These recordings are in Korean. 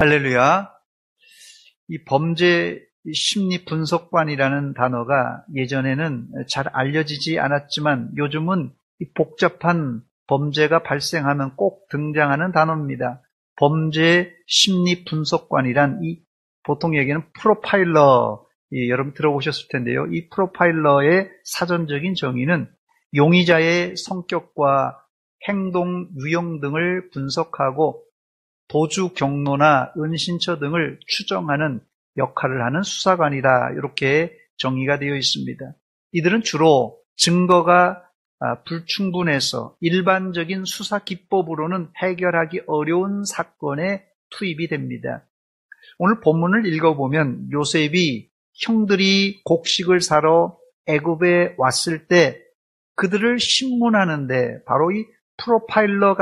할렐루야. 이 범죄 심리 분석관이라는 단어가 예전에는 잘 알려지지 않았지만 요즘은 이 복잡한 범죄가 발생하면 꼭 등장하는 단어입니다. 범죄 심리 분석관이란 이 보통 얘기는 프로파일러, 여러분 들어보셨을 텐데요. 이 프로파일러의 사전적인 정의는 용의자의 성격과 행동, 유형 등을 분석하고 도주 경로나 은신처 등을 추정하는 역할을 하는 수사관이다. 이렇게 정의가 되어 있습니다. 이들은 주로 증거가 불충분해서 일반적인 수사 기법으로는 해결하기 어려운 사건에 투입이 됩니다. 오늘 본문을 읽어보면 요셉이 형들이 곡식을 사러 애굽에 왔을 때 그들을 신문하는데 바로 이 프로파일러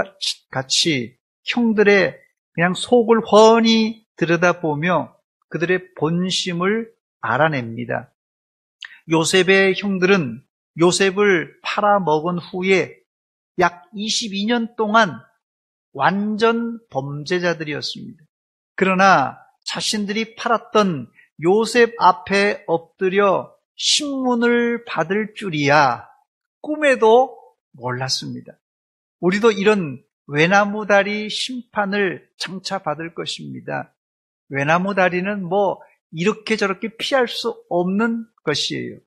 같이 형들의 그냥 속을 훤히 들여다보며 그들의 본심을 알아냅니다. 요셉의 형들은 요셉을 팔아먹은 후에 약 22년 동안 완전 범죄자들이었습니다. 그러나 자신들이 팔았던 요셉 앞에 엎드려 신문을 받을 줄이야 꿈에도 몰랐습니다. 우리도 이런 외나무다리 심판을 장차 받을 것입니다. 외나무다리는 이렇게 저렇게 피할 수 없는 것이에요.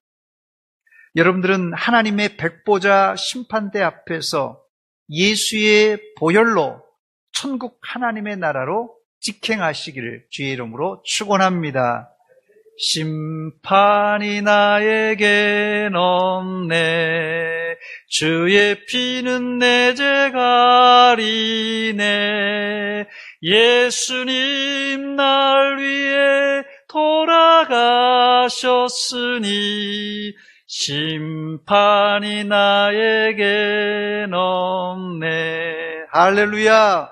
여러분들은 하나님의 백보자 심판대 앞에서 예수의 보혈로 천국 하나님의 나라로 직행하시기를 주의 이름으로 축원합니다. 심판이 나에겐 없네. 주의 피는 내 죄 가리네. 예수님 날 위해 돌아가셨으니 심판이 나에겐 없네. 할렐루야.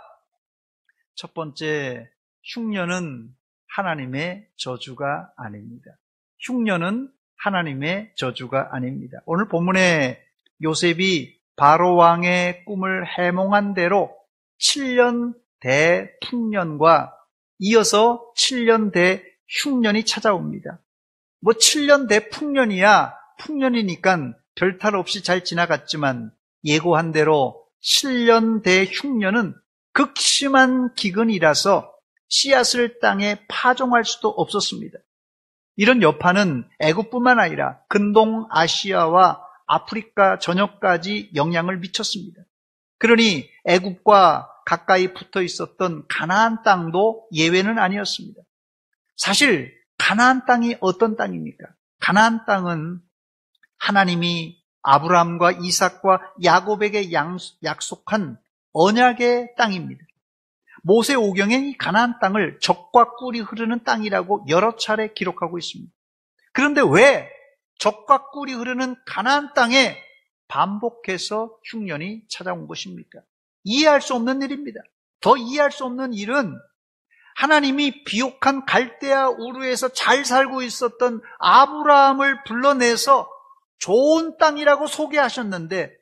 첫 번째, 흉년은 하나님의 저주가 아닙니다. 흉년은 하나님의 저주가 아닙니다. 오늘 본문에 요셉이 바로 왕의 꿈을 해몽한 대로 7년 대풍년과 이어서 7년 대흉년이 찾아옵니다. 7년 대풍년이야 풍년이니까 별탈 없이 잘 지나갔지만 예고한 대로 7년 대흉년은 극심한 기근이라서 씨앗을 땅에 파종할 수도 없었습니다. 이런 여파는 애굽뿐만 아니라 근동 아시아와 아프리카 전역까지 영향을 미쳤습니다. 그러니 애굽과 가까이 붙어 있었던 가나안 땅도 예외는 아니었습니다. 사실 가나안 땅이 어떤 땅입니까? 가나안 땅은 하나님이 아브라함과 이삭과 야곱에게 약속한 언약의 땅입니다. 모세오경에 이 가나안 땅을 젖과 꿀이 흐르는 땅이라고 여러 차례 기록하고 있습니다. 그런데 왜 젖과 꿀이 흐르는 가나안 땅에 반복해서 흉년이 찾아온 것입니까? 이해할 수 없는 일입니다. 더 이해할 수 없는 일은 하나님이 비옥한 갈대아 우르에서 잘 살고 있었던 아브라함을 불러내서 좋은 땅이라고 소개하셨는데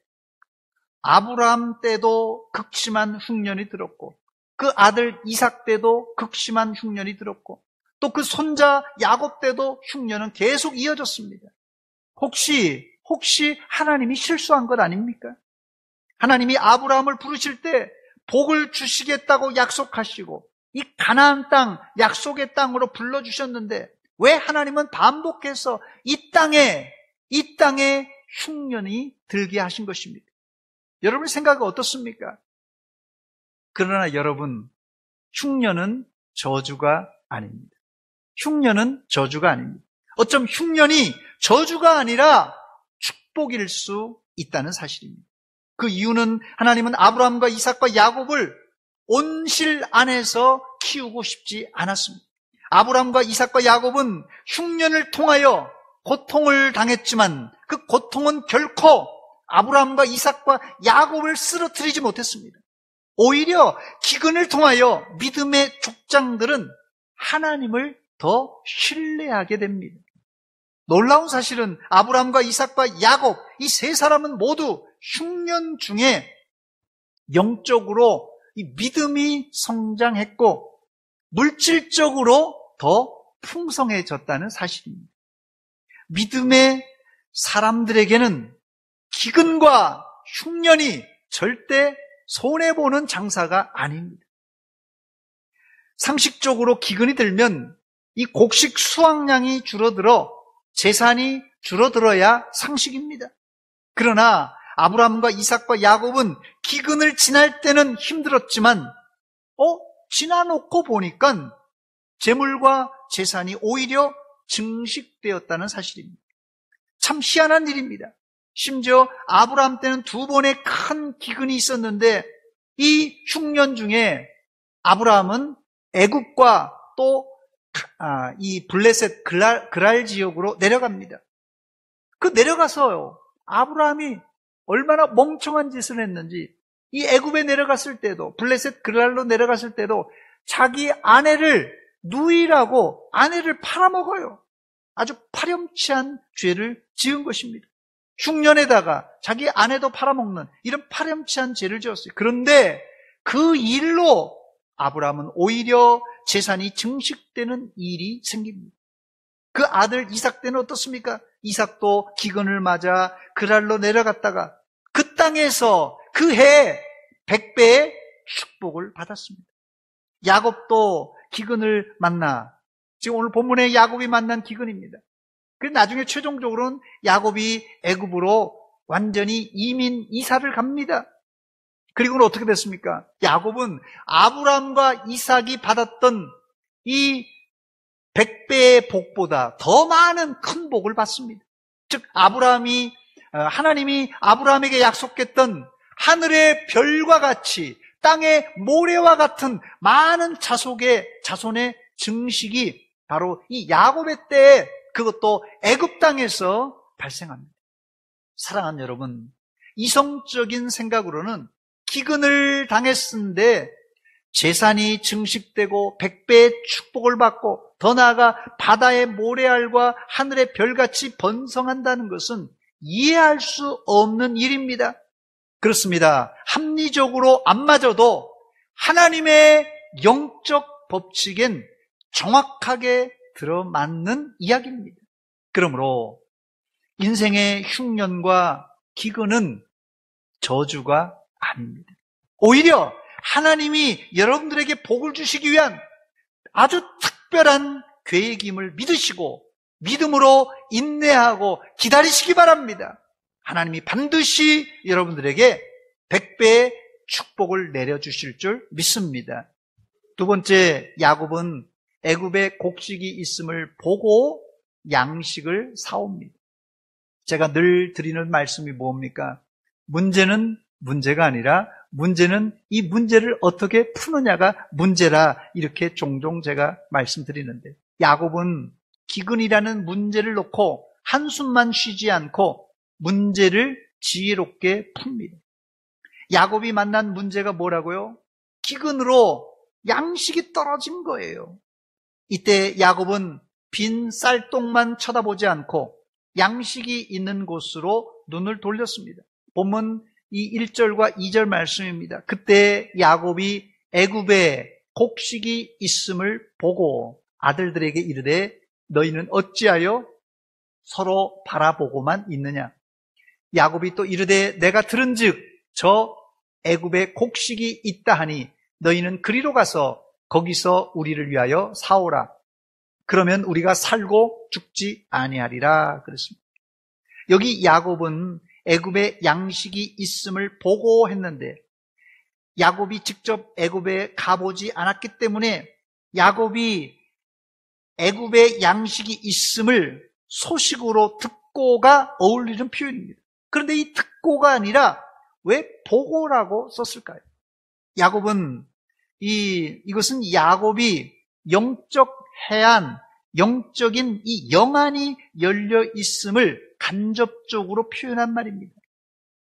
아브라함 때도 극심한 흉년이 들었고 그 아들 이삭 때도 극심한 흉년이 들었고 또 그 손자 야곱 때도 흉년은 계속 이어졌습니다. 혹시 하나님이 실수한 것 아닙니까? 하나님이 아브라함을 부르실 때 복을 주시겠다고 약속하시고 이 가나안 땅, 약속의 땅으로 불러주셨는데 왜 하나님은 반복해서 이 땅에 흉년이 들게 하신 것입니까? 여러분 생각이 어떻습니까? 그러나 여러분, 흉년은 저주가 아닙니다. 흉년은 저주가 아닙니다. 어쩜 흉년이 저주가 아니라 축복일 수 있다는 사실입니다. 그 이유는 하나님은 아브라함과 이삭과 야곱을 온실 안에서 키우고 싶지 않았습니다. 아브라함과 이삭과 야곱은 흉년을 통하여 고통을 당했지만 그 고통은 결코 아브라함과 이삭과 야곱을 쓰러뜨리지 못했습니다. 오히려 기근을 통하여 믿음의 족장들은 하나님을 더 신뢰하게 됩니다. 놀라운 사실은 아브라함과 이삭과 야곱 이 세 사람은 모두 흉년 중에 영적으로 이 믿음이 성장했고 물질적으로 더 풍성해졌다는 사실입니다. 믿음의 사람들에게는 기근과 흉년이 절대 손해보는 장사가 아닙니다. 상식적으로 기근이 들면 이 곡식 수확량이 줄어들어 재산이 줄어들어야 상식입니다. 그러나 아브라함과 이삭과 야곱은 기근을 지날 때는 힘들었지만 지나놓고 보니까 재물과 재산이 오히려 증식되었다는 사실입니다. 참 희한한 일입니다. 심지어 아브라함 때는 2번의 큰 기근이 있었는데 이 흉년 중에 아브라함은 애굽과 또 이 블레셋 그랄 지역으로 내려갑니다. 그 내려가서요, 아브라함이 얼마나 멍청한 짓을 했는지, 이 애굽에 내려갔을 때도, 블레셋 그랄로 내려갔을 때도 자기 아내를 누이라고 아내를 팔아먹어요. 아주 파렴치한 죄를 지은 것입니다. 흉년에다가 자기 아내도 팔아먹는 이런 파렴치한 죄를 지었어요. 그런데 그 일로 아브라함은 오히려 재산이 증식되는 일이 생깁니다. 그 아들 이삭 때는 어떻습니까? 이삭도 기근을 맞아 그랄로 내려갔다가 그 땅에서 그 해 100배의 축복을 받았습니다. 야곱도 기근을 만나, 지금 오늘 본문에 야곱이 만난 기근입니다. 그래서 나중에 최종적으로는 야곱이 애굽으로 완전히 이민 이사를 갑니다. 그리고는 어떻게 됐습니까? 야곱은 아브라함과 이삭이 받았던 이 100배의 복보다 더 많은 큰 복을 받습니다. 즉 하나님이 아브라함에게 약속했던 하늘의 별과 같이 땅의 모래와 같은 많은 자손의 증식이 바로 이 야곱의 때에, 그것도 애굽 땅에서 발생합니다. 사랑하는 여러분, 이성적인 생각으로는 기근을 당했는데 재산이 증식되고 100배의 축복을 받고 더 나아가 바다의 모래알과 하늘의 별같이 번성한다는 것은 이해할 수 없는 일입니다. 그렇습니다. 합리적으로 안 맞아도 하나님의 영적 법칙엔 정확하게 들어맞는 이야기입니다. 그러므로 인생의 흉년과 기근은 저주가 아닙니다. 오히려 하나님이 여러분들에게 복을 주시기 위한 아주 특별한 계획임을 믿으시고 믿음으로 인내하고 기다리시기 바랍니다. 하나님이 반드시 여러분들에게 100배의 축복을 내려주실 줄 믿습니다. 두 번째, 야곱은 애굽에 곡식이 있음을 보고 양식을 사옵니다. 제가 늘 드리는 말씀이 뭡니까? 문제는 문제가 아니라 문제는 이 문제를 어떻게 푸느냐가 문제라, 이렇게 종종 제가 말씀드리는데, 야곱은 기근이라는 문제를 놓고 한숨만 쉬지 않고 문제를 지혜롭게 풉니다. 야곱이 만난 문제가 뭐라고요? 기근으로 양식이 떨어진 거예요. 이때 야곱은 빈 쌀똥만 쳐다보지 않고 양식이 있는 곳으로 눈을 돌렸습니다. 본문 이 1절과 2절 말씀입니다. 그때 야곱이 애굽에 곡식이 있음을 보고 아들들에게 이르되 너희는 어찌하여 서로 바라보고만 있느냐? 야곱이 또 이르되 내가 들은즉 저 애굽에 곡식이 있다 하니 너희는 그리로 가서 거기서 우리를 위하여 사오라. 그러면 우리가 살고 죽지 아니하리라 그랬습니다. 여기 야곱은 애굽에 양식이 있음을 보고 했는데, 야곱이 직접 애굽에 가보지 않았기 때문에 야곱이 애굽에 양식이 있음을 소식으로 듣고가 어울리는 표현입니다. 그런데 이 듣고가 아니라 왜 보고라고 썼을까요? 야곱은 이것은 야곱이 영적 해안, 영적인 이 영안이 열려 있음을 간접적으로 표현한 말입니다.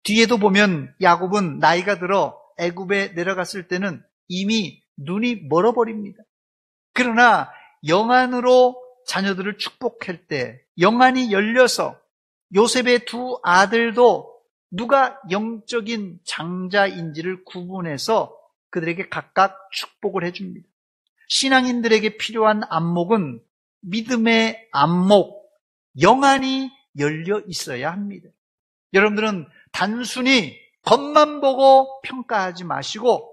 뒤에도 보면 야곱은 나이가 들어 애굽에 내려갔을 때는 이미 눈이 멀어버립니다. 그러나 영안으로 자녀들을 축복할 때 영안이 열려서 요셉의 두 아들도 누가 영적인 장자인지를 구분해서 그들에게 각각 축복을 해줍니다. 신앙인들에게 필요한 안목은 믿음의 안목, 영안이 열려 있어야 합니다. 여러분들은 단순히 겉만 보고 평가하지 마시고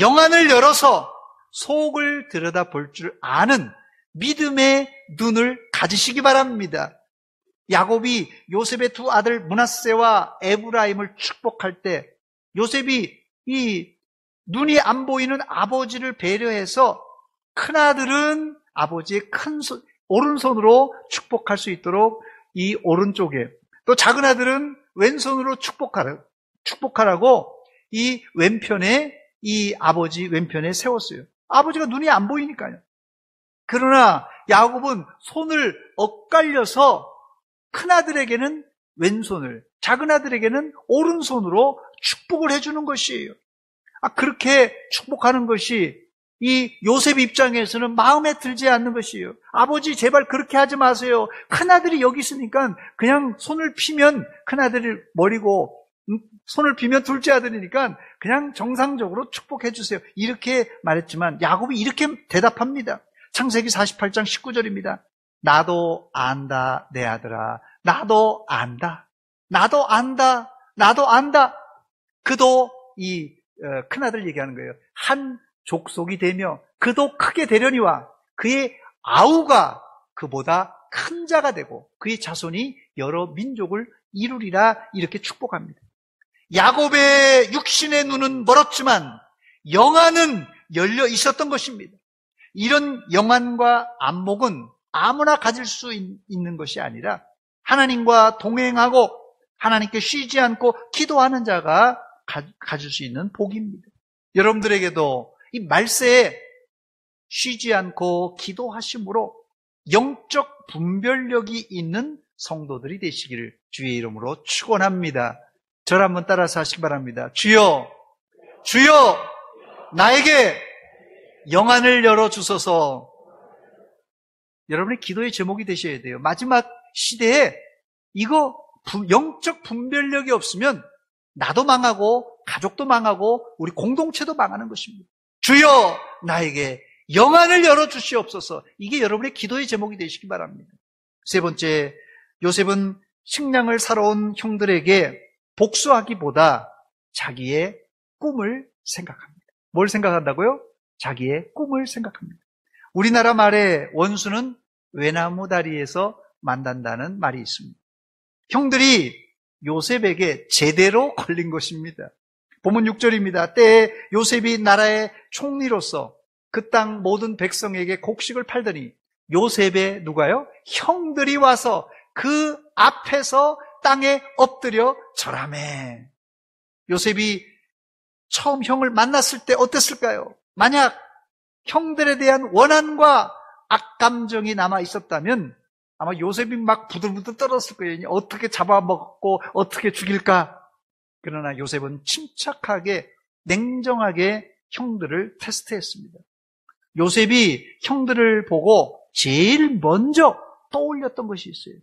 영안을 열어서 속을 들여다볼 줄 아는 믿음의 눈을 가지시기 바랍니다. 야곱이 요셉의 두 아들 므낫세와 에브라임을 축복할 때 요셉이 이 눈이 안 보이는 아버지를 배려해서 큰아들은 아버지의 오른손으로 축복할 수 있도록 이 오른쪽에, 또 작은 아들은 왼손으로 축복하라고 이 왼편에, 이 아버지 왼편에 세웠어요. 아버지가 눈이 안 보이니까요. 그러나 야곱은 손을 엇갈려서 큰아들에게는 왼손을, 작은 아들에게는 오른손으로 축복을 해주는 것이에요. 그렇게 축복하는 것이 이 요셉 입장에서는 마음에 들지 않는 것이에요. 아버지 제발 그렇게 하지 마세요. 큰아들이 여기 있으니까 그냥 손을 피면 큰아들이 머리고 손을 피면 둘째 아들이니까 그냥 정상적으로 축복해 주세요. 이렇게 말했지만 야곱이 이렇게 대답합니다. 창세기 48장 19절입니다. 나도 안다 내 아들아, 나도 안다, 나도 안다, 나도 안다. 그도 이 큰아들 얘기하는 거예요. 한 족속이 되며 그도 크게 되려니와 그의 아우가 그보다 큰 자가 되고 그의 자손이 여러 민족을 이루리라, 이렇게 축복합니다. 야곱의 육신의 눈은 멀었지만 영안은 열려 있었던 것입니다. 이런 영안과 안목은 아무나 가질 수 있는 것이 아니라 하나님과 동행하고 하나님께 쉬지 않고 기도하는 자가 가질 수 있는 복입니다. 여러분들에게도 이 말세에 쉬지 않고 기도하심으로 영적 분별력이 있는 성도들이 되시기를 주의 이름으로 축원합니다. 저를 한번 따라서 하시기 바랍니다. 주여, 주여, 나에게 영안을 열어주소서. 여러분의 기도의 제목이 되셔야 돼요. 마지막 시대에 이거 영적 분별력이 없으면 나도 망하고 가족도 망하고 우리 공동체도 망하는 것입니다. 주여, 나에게 영안을 열어주시옵소서. 이게 여러분의 기도의 제목이 되시기 바랍니다. 세 번째, 요셉은 식량을 사러 온 형들에게 복수하기보다 자기의 꿈을 생각합니다. 뭘 생각한다고요? 자기의 꿈을 생각합니다. 우리나라 말에 원수는 외나무 다리에서 만난다는 말이 있습니다. 형들이 요셉에게 제대로 걸린 것입니다. 본문 6절입니다. 때에 요셉이 나라의 총리로서 그 땅 모든 백성에게 곡식을 팔더니 요셉의 누가요? 형들이 와서 그 앞에서 땅에 엎드려 절하매. 요셉이 처음 형을 만났을 때 어땠을까요? 만약 형들에 대한 원한과 악감정이 남아 있었다면 아마 요셉이 막 부들부들 떨었을 거예요. 어떻게 잡아먹고 어떻게 죽일까? 그러나 요셉은 침착하게 냉정하게 형들을 테스트했습니다. 요셉이 형들을 보고 제일 먼저 떠올렸던 것이 있어요.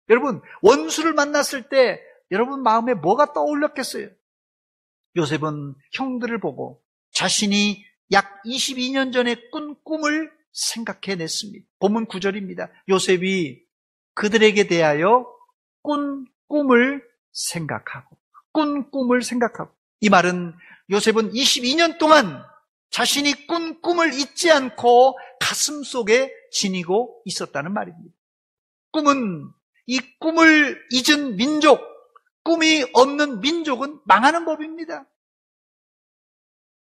여러분, 원수를 만났을 때 여러분 마음에 뭐가 떠올렸겠어요? 요셉은 형들을 보고 자신이 약 22년 전에 꾼 꿈을 생각해냈습니다. 본문 9절입니다. 요셉이 그들에게 대하여 꾼 꿈을 생각하고, 이 말은 요셉은 22년 동안 자신이 꾼 꿈을 잊지 않고 가슴 속에 지니고 있었다는 말입니다. 꿈은, 이 꿈을 잊은 민족, 꿈이 없는 민족은 망하는 법입니다.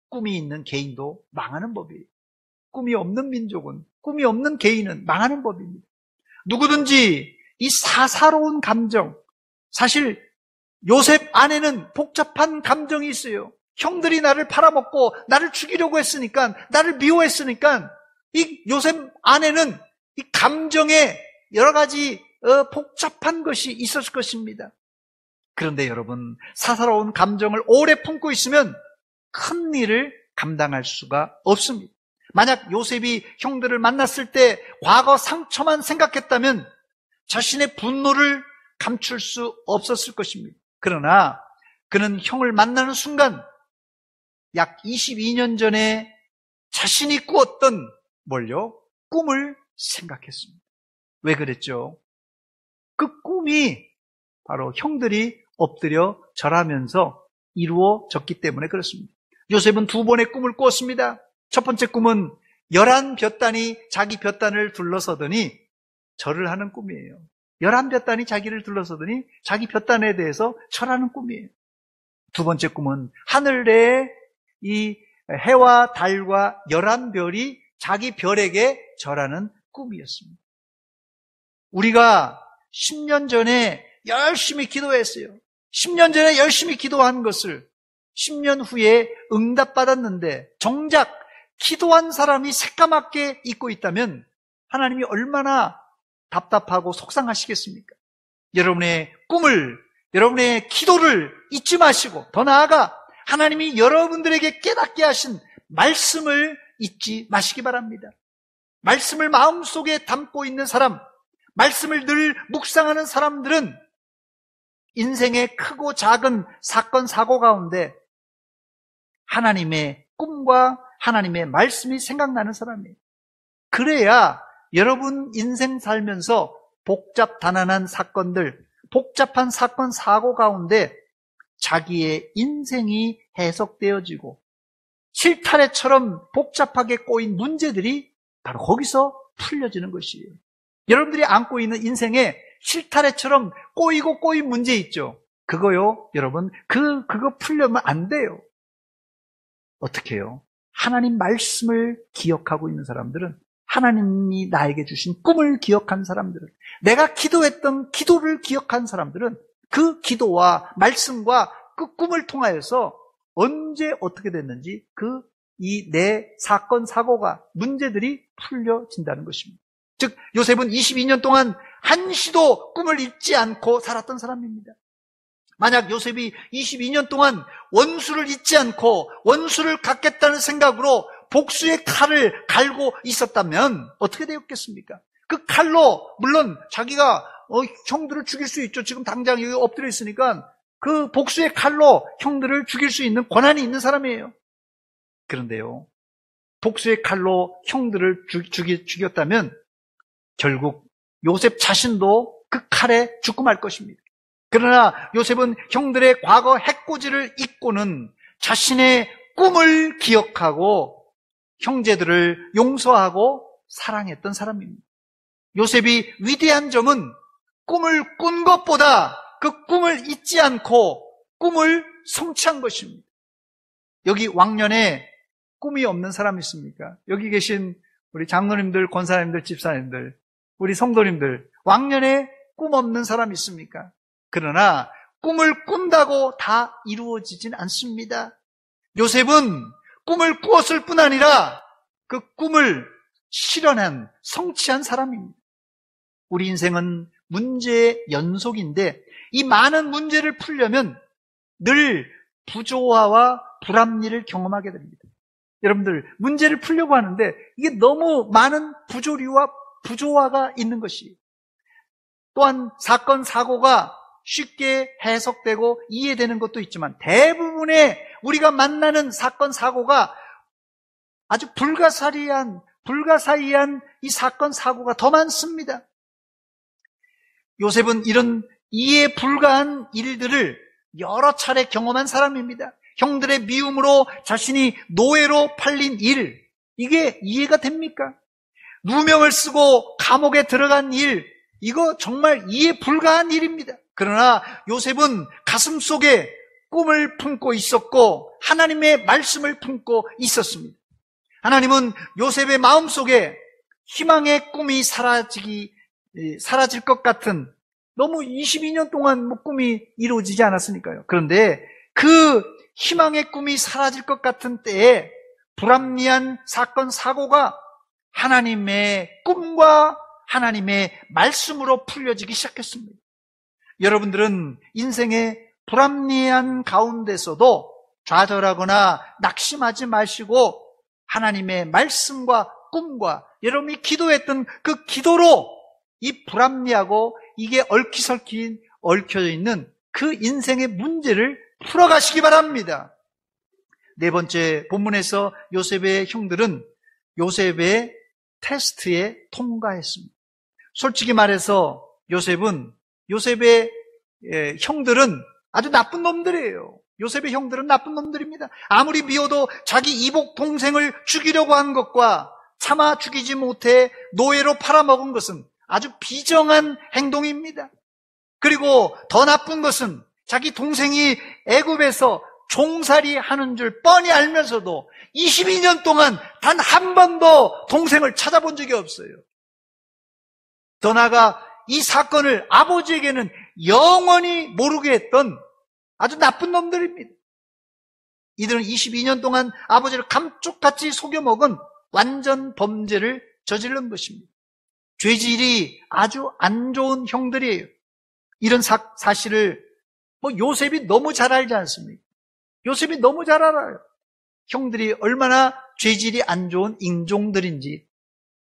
꿈이 있는 개인도 망하는 법이에요. 꿈이 없는 민족은, 꿈이 없는 개인은 망하는 법입니다. 누구든지 이 사사로운 감정, 사실 요셉 안에는 복잡한 감정이 있어요. 형들이 나를 팔아먹고 나를 죽이려고 했으니까, 나를 미워했으니까 이 요셉 안에는 이 감정에 여러 가지 복잡한 것이 있었을 것입니다. 그런데 여러분, 사사로운 감정을 오래 품고 있으면 큰 일을 감당할 수가 없습니다. 만약 요셉이 형들을 만났을 때 과거 상처만 생각했다면 자신의 분노를 감출 수 없었을 것입니다. 그러나 그는 형을 만나는 순간 약 22년 전에 자신이 꾸었던 뭘요? 꿈을 생각했습니다. 왜 그랬죠? 그 꿈이 바로 형들이 엎드려 절하면서 이루어졌기 때문에 그렇습니다. 요셉은 두 번의 꿈을 꾸었습니다. 첫 번째 꿈은 11볕단이 자기 볕단을 둘러서더니 절을 하는 꿈이에요. 11볕단이 자기를 둘러서더니 자기 볕단에 대해서 절하는 꿈이에요. 두 번째 꿈은 하늘에 이 해와 달과 11별이 자기 별에게 절하는 꿈이었습니다. 우리가 10년 전에 열심히 기도했어요. 10년 전에 열심히 기도한 것을 10년 후에 응답받았는데 정작 기도한 사람이 새까맣게 잊고 있다면 하나님이 얼마나 답답하고 속상하시겠습니까? 여러분의 꿈을, 여러분의 기도를 잊지 마시고 더 나아가 하나님이 여러분들에게 깨닫게 하신 말씀을 잊지 마시기 바랍니다. 말씀을 마음속에 담고 있는 사람, 말씀을 늘 묵상하는 사람들은 인생의 크고 작은 사건, 사고 가운데 하나님의 꿈과 하나님의 말씀이 생각나는 사람이에요. 그래야 여러분 인생 살면서 복잡단안한 사건들, 복잡한 사건, 사고 가운데 자기의 인생이 해석되어지고 실타래처럼 복잡하게 꼬인 문제들이 바로 거기서 풀려지는 것이에요. 여러분들이 안고 있는 인생에 실타래처럼 꼬이고 꼬인 문제 있죠? 그거요, 여러분, 그거 풀려면 안 돼요. 어떻게 해요? 하나님 말씀을 기억하고 있는 사람들은, 하나님이 나에게 주신 꿈을 기억한 사람들은, 내가 기도했던 기도를 기억한 사람들은 그 기도와 말씀과 그 꿈을 통하여서 언제 어떻게 됐는지 이 내 사건, 사고가, 문제들이 풀려진다는 것입니다. 즉 요셉은 22년 동안 한시도 꿈을 잊지 않고 살았던 사람입니다. 만약 요셉이 22년 동안 원수를 잊지 않고 원수를 갚겠다는 생각으로 복수의 칼을 갈고 있었다면 어떻게 되었겠습니까? 그 칼로 물론 자기가 형들을 죽일 수 있죠. 지금 당장 여기 엎드려 있으니까 그 복수의 칼로 형들을 죽일 수 있는 권한이 있는 사람이에요. 그런데요, 복수의 칼로 형들을 죽였다면 결국 요셉 자신도 그 칼에 죽고 말 것입니다. 그러나 요셉은 형들의 과거 해코지를 잊고는 자신의 꿈을 기억하고 형제들을 용서하고 사랑했던 사람입니다. 요셉이 위대한 점은 꿈을 꾼 것보다 그 꿈을 잊지 않고 꿈을 성취한 것입니다. 여기 왕년에 꿈이 없는 사람 있습니까? 여기 계신 우리 장로님들, 권사님들, 집사님들, 우리 성도님들, 왕년에 꿈 없는 사람 있습니까? 그러나 꿈을 꾼다고 다 이루어지진 않습니다. 요셉은 꿈을 꾸었을 뿐 아니라 그 꿈을 실현한, 성취한 사람입니다. 우리 인생은 문제의 연속인데 이 많은 문제를 풀려면 늘 부조화와 불합리를 경험하게 됩니다. 여러분들, 문제를 풀려고 하는데 이게 너무 많은 부조리와 부조화가 있는 것이에요. 또한 사건, 사고가 쉽게 해석되고 이해되는 것도 있지만 대부분의 우리가 만나는 사건, 사고가 아주 불가사의한 이 사건, 사고가 더 많습니다. 요셉은 이런 이해 불가한 일들을 여러 차례 경험한 사람입니다. 형들의 미움으로 자신이 노예로 팔린 일, 이게 이해가 됩니까? 누명을 쓰고 감옥에 들어간 일, 이거 정말 이해 불가한 일입니다. 그러나 요셉은 가슴속에 꿈을 품고 있었고 하나님의 말씀을 품고 있었습니다. 하나님은 요셉의 마음속에 희망의 꿈이 사라질 것 같은, 너무 22년 동안 꿈이 이루어지지 않았으니까요. 그런데 그 희망의 꿈이 사라질 것 같은 때에 불합리한 사건, 사고가 하나님의 꿈과 하나님의 말씀으로 풀려지기 시작했습니다. 여러분들은 인생의 불합리한 가운데서도 좌절하거나 낙심하지 마시고 하나님의 말씀과 꿈과 여러분이 기도했던 그 기도로 이 불합리하고 이게 얽혀져 있는 그 인생의 문제를 풀어가시기 바랍니다. 네 번째, 본문에서 요셉의 형들은 요셉의 테스트에 통과했습니다. 솔직히 말해서 요셉의 형들은 아주 나쁜 놈들이에요. 요셉의 형들은 나쁜 놈들입니다. 아무리 미워도 자기 이복 동생을 죽이려고 한 것과 차마 죽이지 못해 노예로 팔아먹은 것은 아주 비정한 행동입니다. 그리고 더 나쁜 것은 자기 동생이 애굽에서 종살이 하는 줄 뻔히 알면서도 22년 동안 단 한 번도 동생을 찾아본 적이 없어요. 더 나아가 이 사건을 아버지에게는 영원히 모르게 했던 아주 나쁜 놈들입니다. 이들은 22년 동안 아버지를 감쪽같이 속여먹은 완전 범죄를 저지른 것입니다. 죄질이 아주 안 좋은 형들이에요. 이런 사실을 요셉이 너무 잘 알지 않습니까? 요셉이 너무 잘 알아요. 형들이 얼마나 죄질이 안 좋은 인종들인지.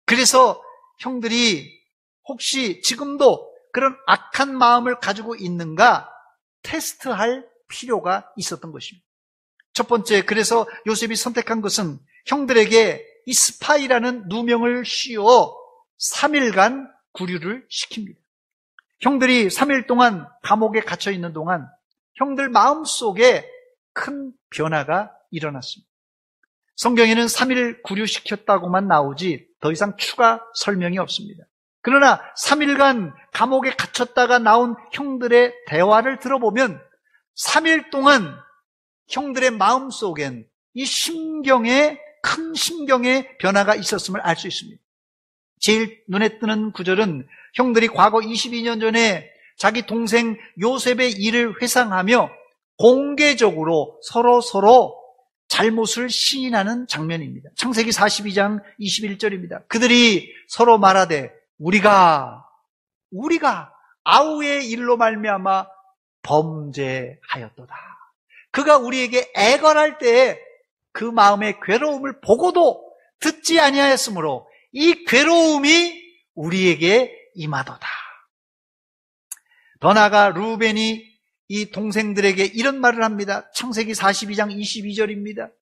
그래서 형들이 혹시 지금도 그런 악한 마음을 가지고 있는가 테스트할 필요가 있었던 것입니다. 첫 번째, 그래서 요셉이 선택한 것은 형들에게 이 스파이라는 누명을 씌워 3일간 구류를 시킵니다. 형들이 3일 동안 감옥에 갇혀 있는 동안 형들 마음속에 큰 변화가 일어났습니다. 성경에는 3일 구류시켰다고만 나오지 더 이상 추가 설명이 없습니다. 그러나 3일간 감옥에 갇혔다가 나온 형들의 대화를 들어보면 3일 동안 형들의 마음속엔 이 큰 심경의 변화가 있었음을 알 수 있습니다. 제일 눈에 뜨는 구절은 형들이 과거 22년 전에 자기 동생 요셉의 일을 회상하며 공개적으로 서로 잘못을 시인하는 장면입니다. 창세기 42장 21절입니다. 그들이 서로 말하되 우리가 아우의 일로 말미암아 범죄하였도다. 그가 우리에게 애걸할 때에 그 마음의 괴로움을 보고도 듣지 아니하였으므로 이 괴로움이 우리에게 임하도다. 더 나아가 루벤이 이 동생들에게 이런 말을 합니다. 창세기 42장 22절입니다.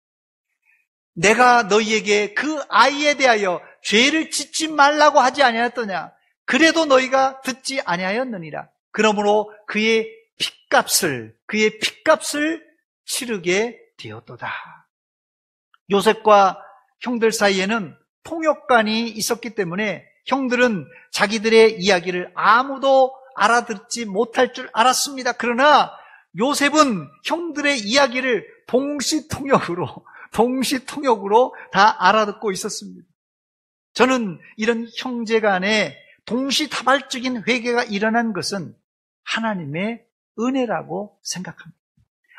내가 너희에게 그 아이에 대하여 죄를 짓지 말라고 하지 아니하였더냐. 그래도 너희가 듣지 아니하였느니라. 그러므로 그의 핏값을 치르게 되었도다. 요셉과 형들 사이에는 통역관이 있었기 때문에 형들은 자기들의 이야기를 아무도 알아듣지 못할 줄 알았습니다. 그러나 요셉은 형들의 이야기를 동시통역으로 다 알아듣고 있었습니다. 저는 이런 형제간에 동시다발적인 회개가 일어난 것은 하나님의 은혜라고 생각합니다.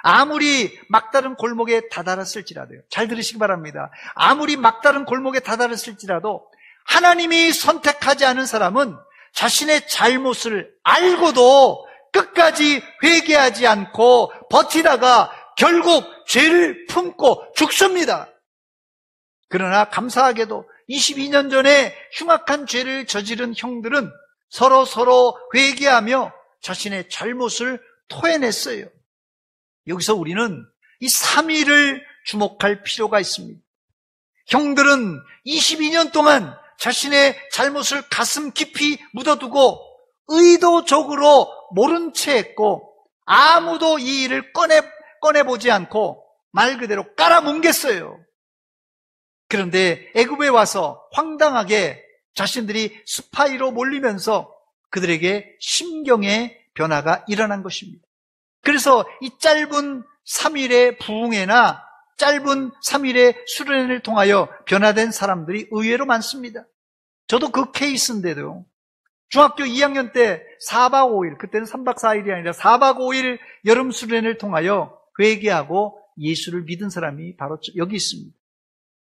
아무리 막다른 골목에 다다랐을지라도요. 잘 들으시기 바랍니다. 아무리 막다른 골목에 다다랐을지라도 하나님이 선택하지 않은 사람은 자신의 잘못을 알고도 끝까지 회개하지 않고 버티다가 결국 죄를 품고 죽습니다. 그러나 감사하게도 22년 전에 흉악한 죄를 저지른 형들은 서로 회개하며 자신의 잘못을 토해냈어요. 여기서 우리는 이 3일을 주목할 필요가 있습니다. 형들은 22년 동안 자신의 잘못을 가슴 깊이 묻어두고 의도적으로 모른 채 했고 아무도 이 일을 꺼내보지 않고 말 그대로 깔아뭉갰어요. 그런데 애굽에 와서 황당하게 자신들이 스파이로 몰리면서 그들에게 심경의 변화가 일어난 것입니다. 그래서 이 짧은 3일의 부흥회나 짧은 3일의 수련회를 통하여 변화된 사람들이 의외로 많습니다. 저도 그 케이스인데도요. 중학교 2학년 때 4박 5일, 그때는 3박 4일이 아니라 4박 5일 여름 수련회를 통하여 회개하고 예수를 믿은 사람이 바로 여기 있습니다.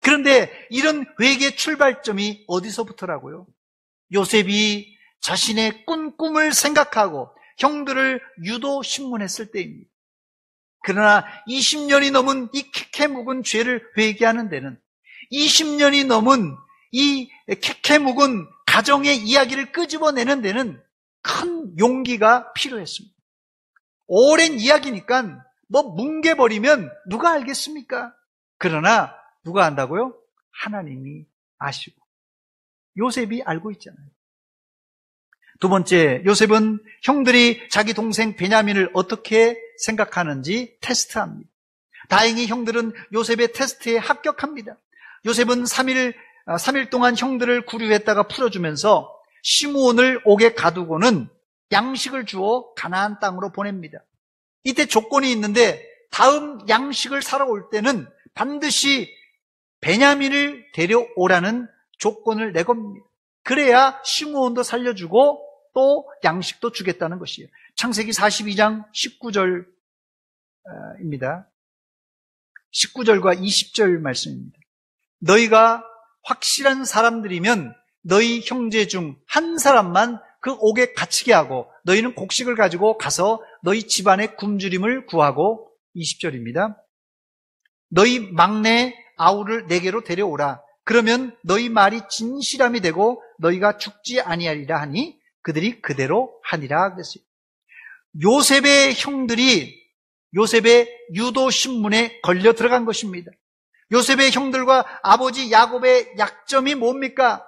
그런데 이런 회개 출발점이 어디서부터라고요? 요셉이 자신의 꿈을 생각하고 형들을 유도 신문했을 때입니다. 그러나 20년이 넘은 이 캐캐묵은 죄를 회개하는 데는 20년이 넘은 이 캐캐묵은 가정의 이야기를 끄집어내는 데는 큰 용기가 필요했습니다. 오랜 이야기니까 뭉개버리면 누가 알겠습니까? 그러나 누가 안다고요? 하나님이 아시고 요셉이 알고 있잖아요. 두 번째, 요셉은 형들이 자기 동생 베냐민을 어떻게 생각하는지 테스트합니다. 다행히 형들은 요셉의 테스트에 합격합니다. 요셉은 3일 동안 형들을 구류했다가 풀어주면서 시므온을 옥에 가두고는 양식을 주어 가나안 땅으로 보냅니다. 이때 조건이 있는데 다음 양식을 사러 올 때는 반드시 베냐민을 데려오라는 조건을 내겁니다. 그래야 시므온도 살려주고 또 양식도 주겠다는 것이에요. 창세기 42장 19절입니다. 19절과 20절 말씀입니다. 너희가 확실한 사람들이면 너희 형제 중 한 사람만 그 옥에 갇히게 하고 너희는 곡식을 가지고 가서 너희 집안의 굶주림을 구하고 20절입니다. 너희 막내 아우를 내게로 데려오라. 그러면 너희 말이 진실함이 되고 너희가 죽지 아니하리라 하니 그들이 그대로 하니라 그랬어요. 요셉의 형들이 요셉의 유도 신문에 걸려 들어간 것입니다. 요셉의 형들과 아버지 야곱의 약점이 뭡니까?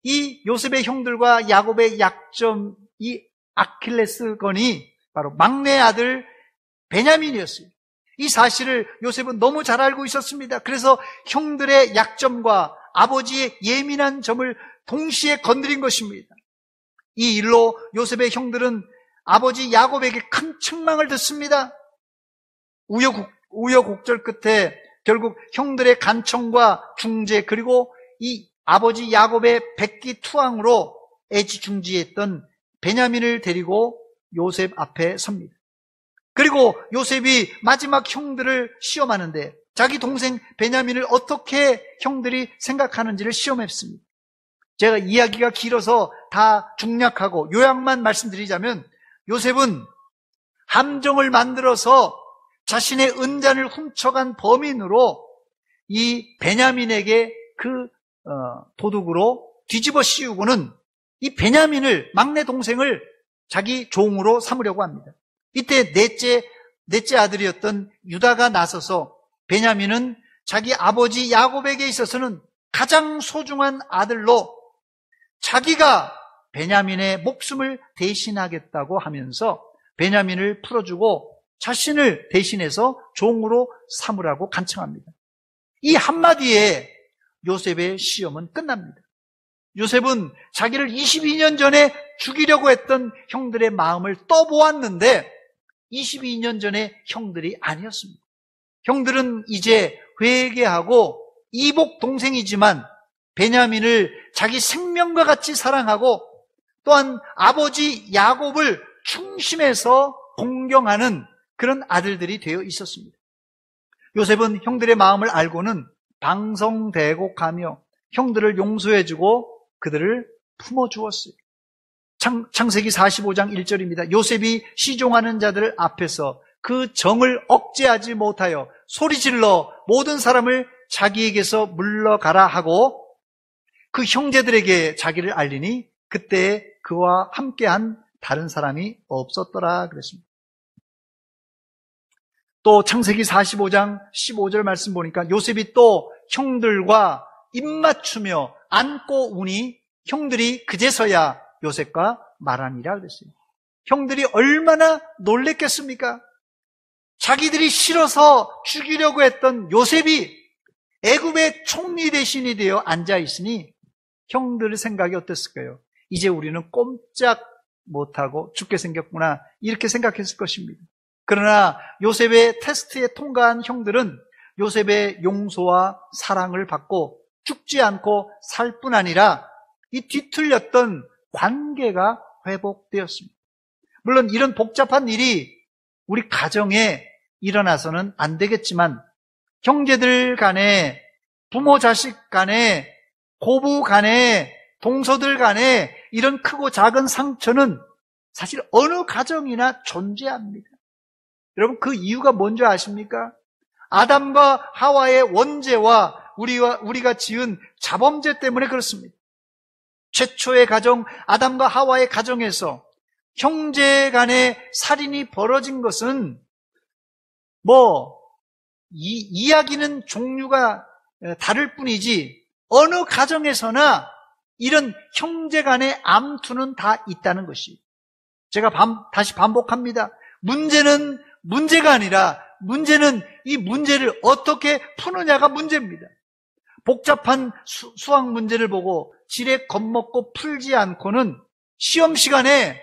이 요셉의 형들과 야곱의 약점, 이 아킬레스건이 바로 막내 아들 베냐민이었어요. 이 사실을 요셉은 너무 잘 알고 있었습니다. 그래서 형들의 약점과 아버지의 예민한 점을 동시에 건드린 것입니다. 이 일로 요셉의 형들은 아버지 야곱에게 큰 책망을 듣습니다. 우여곡절 끝에 결국 형들의 간청과 중재 그리고 이 아버지 야곱의 백기투항으로 애지중지했던 베냐민을 데리고 요셉 앞에 섭니다. 그리고 요셉이 마지막 형들을 시험하는데 자기 동생 베냐민을 어떻게 형들이 생각하는지를 시험했습니다. 제가 이야기가 길어서 다 중략하고 요약만 말씀드리자면 요셉은 함정을 만들어서 자신의 은잔을 훔쳐간 범인으로 이 베냐민에게 그 도둑으로 뒤집어 씌우고는 이 베냐민을 막내 동생을 자기 종으로 삼으려고 합니다. 이때 넷째 아들이었던 유다가 나서서 베냐민은 자기 아버지 야곱에게 있어서는 가장 소중한 아들로 자기가 베냐민의 목숨을 대신하겠다고 하면서 베냐민을 풀어주고 자신을 대신해서 종으로 삼으라고 간청합니다. 이 한마디에 요셉의 시험은 끝납니다. 요셉은 자기를 22년 전에 죽이려고 했던 형들의 마음을 떠보았는데 22년 전에 형들이 아니었습니다. 형들은 이제 회개하고 이복 동생이지만 베냐민을 자기 생명과 같이 사랑하고 또한 아버지 야곱을 충심해서 공경하는 그런 아들들이 되어 있었습니다. 요셉은 형들의 마음을 알고는 방성대곡하며 형들을 용서해주고 그들을 품어주었어요. 창세기 45장 1절입니다. 요셉이 시종하는 자들 앞에서 그 정을 억제하지 못하여 소리질러 모든 사람을 자기에게서 물러가라 하고 그 형제들에게 자기를 알리니 그때 그와 함께한 다른 사람이 없었더라 그랬습니다. 또 창세기 45장 15절 말씀 보니까 요셉이 또 형들과 입맞추며 안고 우니 형들이 그제서야 요셉과 말하니라 그랬어요. 형들이 얼마나 놀랬겠습니까? 자기들이 싫어서 죽이려고 했던 요셉이 애굽의 총리 대신이 되어 앉아있으니 형들의 생각이 어땠을까요? 이제 우리는 꼼짝 못하고 죽게 생겼구나 이렇게 생각했을 것입니다. 그러나 요셉의 테스트에 통과한 형들은 요셉의 용서와 사랑을 받고 죽지 않고 살 뿐 아니라 이 뒤틀렸던 관계가 회복되었습니다. 물론 이런 복잡한 일이 우리 가정에 일어나서는 안 되겠지만 형제들 간에 부모 자식 간에 고부 간에 동서들 간에 이런 크고 작은 상처는 사실 어느 가정이나 존재합니다. 여러분 그 이유가 뭔지 아십니까? 아담과 하와의 원죄와 우리가 지은 자범죄 때문에 그렇습니다. 최초의 가정 아담과 하와의 가정에서 형제 간의 살인이 벌어진 것은 이야기는 종류가 다를 뿐이지 어느 가정에서나 이런 형제 간의 암투는 다 있다는 것이. 제가 다시 반복합니다. 문제는 문제가 아니라 문제는 이 문제를 어떻게 푸느냐가 문제입니다. 복잡한 수학 문제를 보고 지레 겁먹고 풀지 않고는 시험 시간에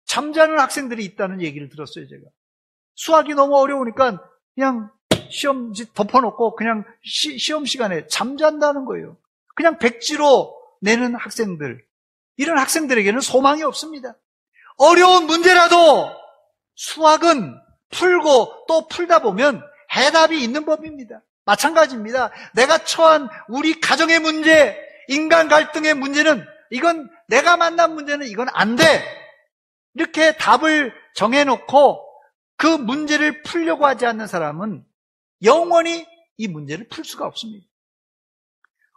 잠자는 학생들이 있다는 얘기를 들었어요, 제가. 수학이 너무 어려우니까 그냥 시험지 덮어놓고 그냥 시험 시간에 잠잔다는 거예요. 그냥 백지로 내는 학생들. 이런 학생들에게는 소망이 없습니다. 어려운 문제라도 수학은 풀고 또 풀다 보면 해답이 있는 법입니다. 마찬가지입니다. 내가 처한 우리 가정의 문제, 인간 갈등의 문제는 이건 내가 만난 문제는 이건 안 돼. 이렇게 답을 정해놓고 그 문제를 풀려고 하지 않는 사람은 영원히 이 문제를 풀 수가 없습니다.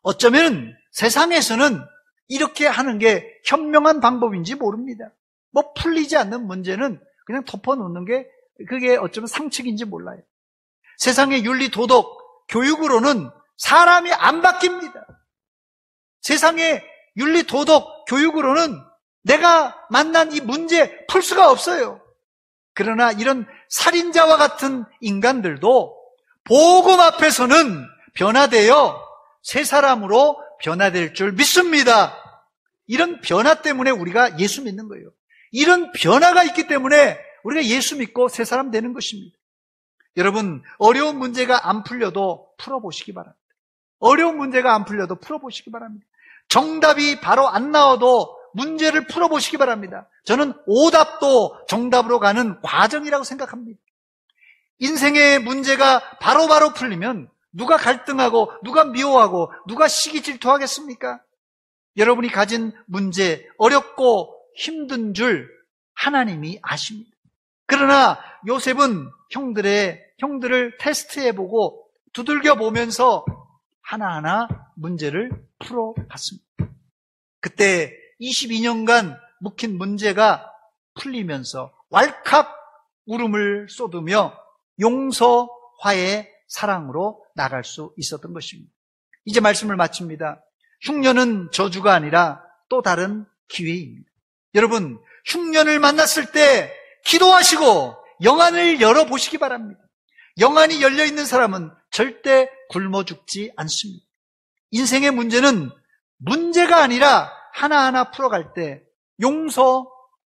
어쩌면 세상에서는 이렇게 하는 게 현명한 방법인지 모릅니다. 뭐 풀리지 않는 문제는 그냥 덮어놓는 게 그게 어쩌면 상책인지 몰라요. 세상의 윤리, 도덕, 교육으로는 사람이 안 바뀝니다. 세상의 윤리, 도덕, 교육으로는 내가 만난 이 문제 풀 수가 없어요. 그러나 이런 살인자와 같은 인간들도 복음 앞에서는 변화되어 새 사람으로 변화될 줄 믿습니다. 이런 변화 때문에 우리가 예수 믿는 거예요. 이런 변화가 있기 때문에 우리가 예수 믿고 새 사람 되는 것입니다. 여러분, 어려운 문제가 안 풀려도 풀어보시기 바랍니다. 어려운 문제가 안 풀려도 풀어보시기 바랍니다. 정답이 바로 안 나와도 문제를 풀어보시기 바랍니다. 저는 오답도 정답으로 가는 과정이라고 생각합니다. 인생의 문제가 바로바로 풀리면 누가 갈등하고 누가 미워하고 누가 시기 질투하겠습니까? 여러분이 가진 문제, 어렵고 힘든 줄 하나님이 아십니다. 그러나 요셉은 형들을 테스트해보고 두들겨 보면서 하나하나 문제를 풀어갔습니다. 그때 22년간 묵힌 문제가 풀리면서 왈칵 울음을 쏟으며 용서, 화해, 사랑으로 나갈 수 있었던 것입니다. 이제 말씀을 마칩니다. 흉년은 저주가 아니라 또 다른 기회입니다. 여러분, 흉년을 만났을 때 기도하시고 영안을 열어보시기 바랍니다. 영안이 열려있는 사람은 절대 굶어 죽지 않습니다. 인생의 문제는 문제가 아니라 하나하나 풀어갈 때 용서,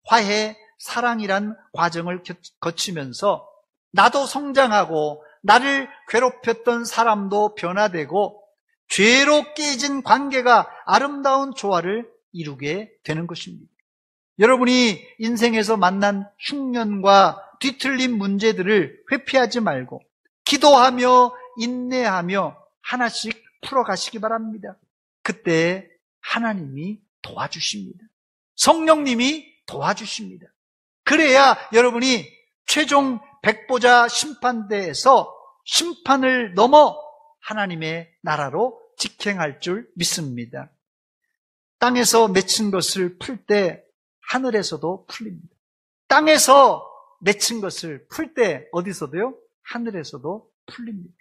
화해, 사랑이란 과정을 거치면서 나도 성장하고 나를 괴롭혔던 사람도 변화되고 죄로 깨진 관계가 아름다운 조화를 이루게 되는 것입니다. 여러분이 인생에서 만난 흉년과 뒤틀린 문제들을 회피하지 말고 기도하며 인내하며 하나씩 풀어가시기 바랍니다. 그때 하나님이 도와주십니다. 성령님이 도와주십니다. 그래야 여러분이 최종 백보자 심판대에서 심판을 넘어 하나님의 나라로 직행할 줄 믿습니다. 땅에서 맺힌 것을 풀 때 하늘에서도 풀립니다. 땅에서 맺힌 것을 풀 때 어디서도요? 하늘에서도 풀립니다.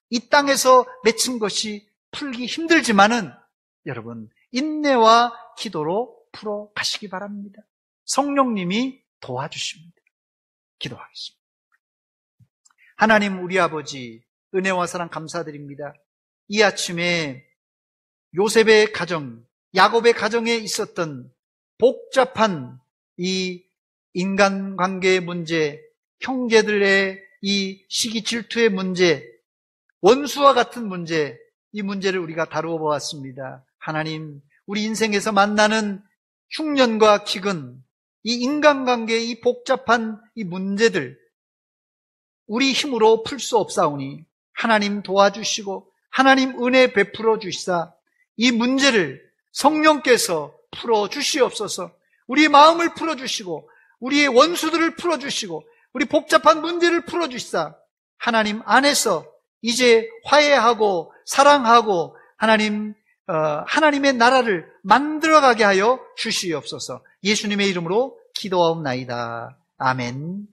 이 땅에서 맺힌 것이 풀기 힘들지만은 여러분 인내와 기도로 풀어 가시기 바랍니다. 성령님이 도와주십니다. 기도하겠습니다. 하나님 우리 아버지 은혜와 사랑 감사드립니다. 이 아침에 요셉의 가정, 야곱의 가정에 있었던 복잡한 이 인간관계의 문제, 형제들의 이 시기 질투의 문제, 원수와 같은 문제, 이 문제를 우리가 다루어 보았습니다. 하나님, 우리 인생에서 만나는 흉년과 기근, 이 인간관계의 이 복잡한 이 문제들, 우리 힘으로 풀 수 없사오니 하나님 도와주시고 하나님 은혜 베풀어 주시사 이 문제를 성령께서 풀어 주시옵소서. 우리의 마음을 풀어 주시고 우리의 원수들을 풀어 주시고 우리 복잡한 문제를 풀어 주시사 하나님 안에서 이제 화해하고 사랑하고 하나님의 나라를 만들어가게 하여 주시옵소서. 예수님의 이름으로 기도하옵나이다. 아멘.